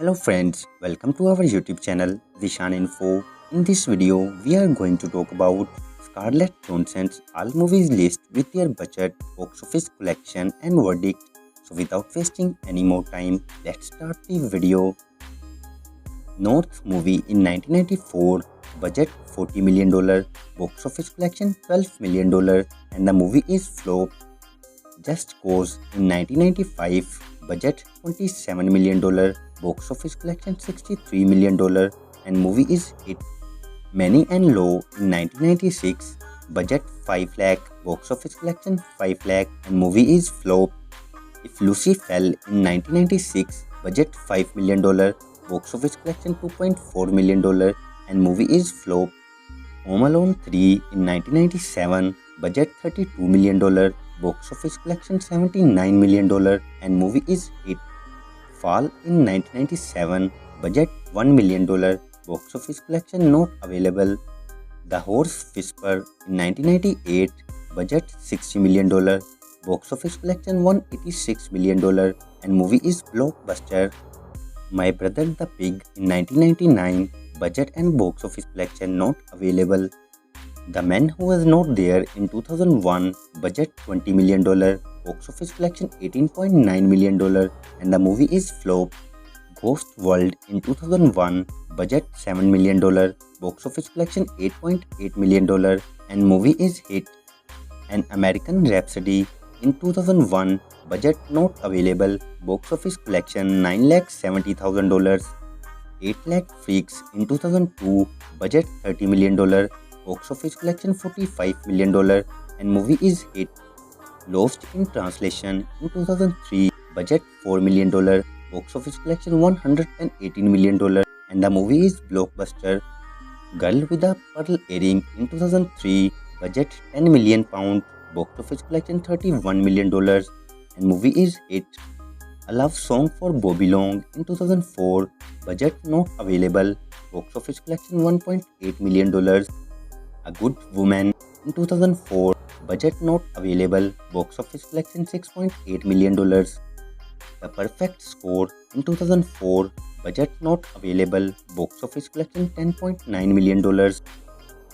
Hello friends, welcome to our YouTube channel ZEEsHAN Info. In this video, we are going to talk about Scarlett Johansson's all movies list with their budget, box office collection and verdict. So without wasting any more time, let's start the video. North movie in 1994, budget $40 million, box office collection $12 million and the movie is flop. Just Cause in 1995, budget $27 million, box office collection $63 million and movie is hit. Many and Low in 1996, budget 5 lakh, box office collection 5 lakh and movie is flop. If Lucy Fell in 1996, budget $5 million, box office collection $2.4 million and movie is flop. Home Alone 3 in 1997, budget $32 million, box office collection $79 million and movie is hit. Fall in 1997, budget $1 million, box office collection not available. The Horse Whisperer in 1998, budget $60 million, box office collection $186 million and movie is blockbuster. My Brother the Pig in 1999, budget and box office collection not available. The Man Who Was Not There in 2001, budget $20 million, box office collection $18.9 million and the movie is flop. Ghost World in 2001, budget $7 million, box office collection $8.8 million and movie is hit. An American Rhapsody in 2001, budget not available, box office collection $970,000. 8 Lakh Freaks in 2002, budget $30 million, box office collection $45 million and movie is hit. Lost in Translation in 2003, budget $4 million, box office collection $118 million and the movie is blockbuster. Girl with a Pearl Earring in 2003, budget £10 million, box office collection $31 million and movie is hit. A Love Song for Bobby Long in 2004, budget not available, box office collection $1.8 million. A Good Woman in 2004, budget not available, box office collection $6.8 million. The Perfect Score in 2004, budget not available, box office collection $10.9 million.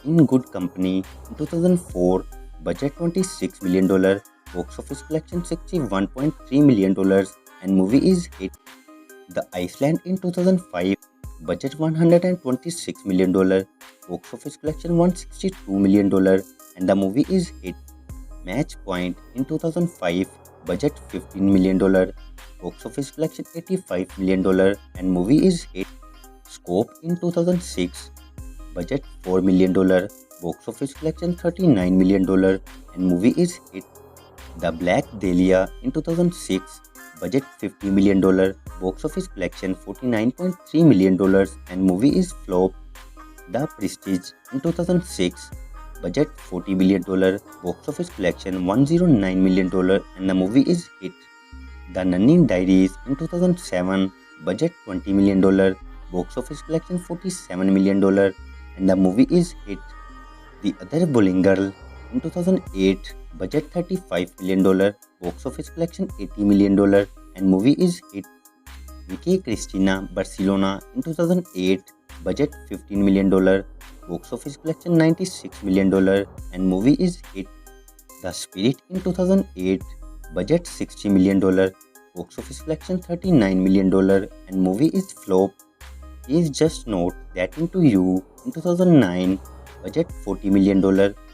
In Good Company in 2004, budget $26 million, box office collection $61.3 million and movie is hit. The Iceland in 2005, budget $126 million, box office collection $162 million and the movie is hit. Match Point in 2005, budget $15 million, box office collection $85 million and movie is hit. Scope in 2006, budget $4 million, box office collection $39 million and movie is hit. The Black Dahlia in 2006, budget $50 million, box office collection $49.3 million and movie is flop. The Prestige in 2006, budget $40 million, box office collection $109 million and the movie is hit. The Nunny Diaries in 2007, budget $20 million, box office collection $47 million and the movie is hit. The Other Bowling Girl in 2008, budget $35 million, box office collection $80 million and movie is hit. Vicky Cristina Barcelona in 2008, budget $15 million, box office collection $96 million and movie is hit. The Spirit in 2008, budget $60 million, box office collection $39 million and movie is flop. Please just note that Into You in 2009, budget $40 million,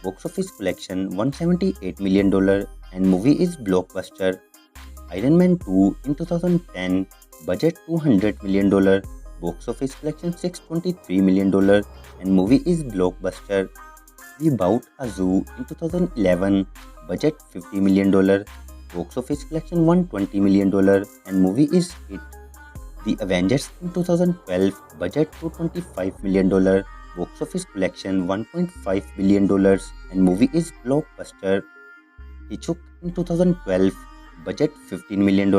box office collection $178 million and movie is blockbuster. Iron Man 2 in 2010, budget $200 million, box office collection $623 million and movie is blockbuster. We Bought a Zoo in 2011, budget $50 million, box office collection $120 million and movie is hit. The Avengers in 2012, budget $225 million, box office collection $1.5 billion and movie is blockbuster. Hitchcock in 2012, budget $15 million,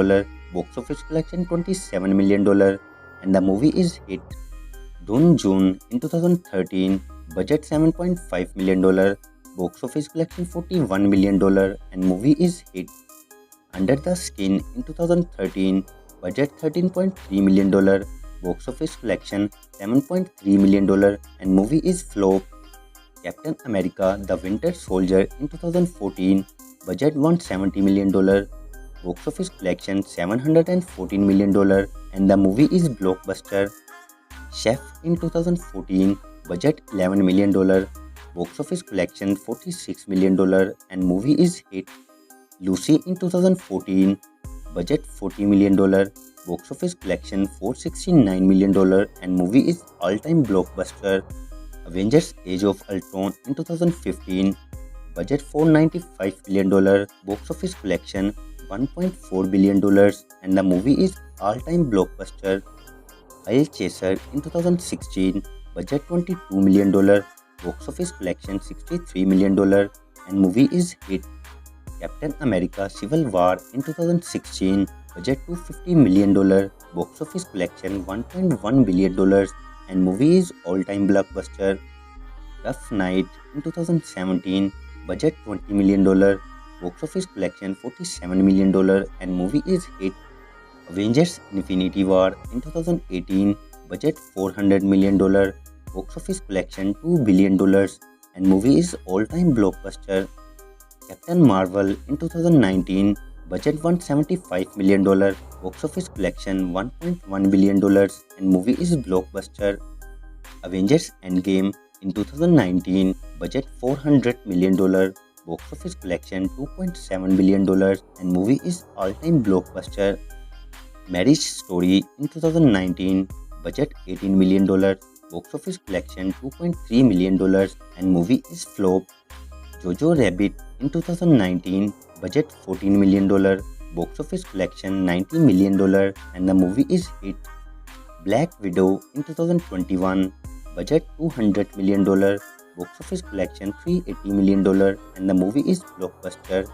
box office collection $27 million and the movie is hit. Dune June in 2013, budget $7.5 million, box office collection $41 million and movie is hit. Under the Skin in 2013, budget $13.3 million, box office collection $7.3 million and movie is flop. Captain America The Winter Soldier in 2014, budget $170 million, box office collection $714 million and the movie is blockbuster. Chef in 2014, budget $11 million, box office collection $46 million and movie is hit. Lucy in 2014, budget $40 million, box office collection $469 million and movie is all-time blockbuster. Avengers Age of Ultron in 2015, budget $495 million, box office collection $1.4 billion and the movie is all-time blockbuster. Kyle Chaser in 2016, budget $22 million, box office collection $63 million and movie is hit. Captain America Civil War in 2016, budget $250 million, box office collection $1.1 billion and movie is all-time blockbuster. Tough Night in 2017, budget $20 million, box office collection $47 million and movie is hit. Avengers Infinity War in 2018, budget $400 million, box office collection $2 billion and movie is all-time blockbuster. Captain Marvel in 2019, budget $175 million, box office collection $1.1 billion and movie is blockbuster. Avengers Endgame in 2019, budget $400 million, box office collection $2.7 billion and movie is all-time blockbuster. Marriage Story in 2019, budget $18 million, box office collection $2.3 million and movie is flop. Jojo Rabbit in 2019, budget $14 million, box office collection $90 million and the movie is hit. Black Widow in 2021, budget $200 million, box office collection $380 million and the movie is blockbuster.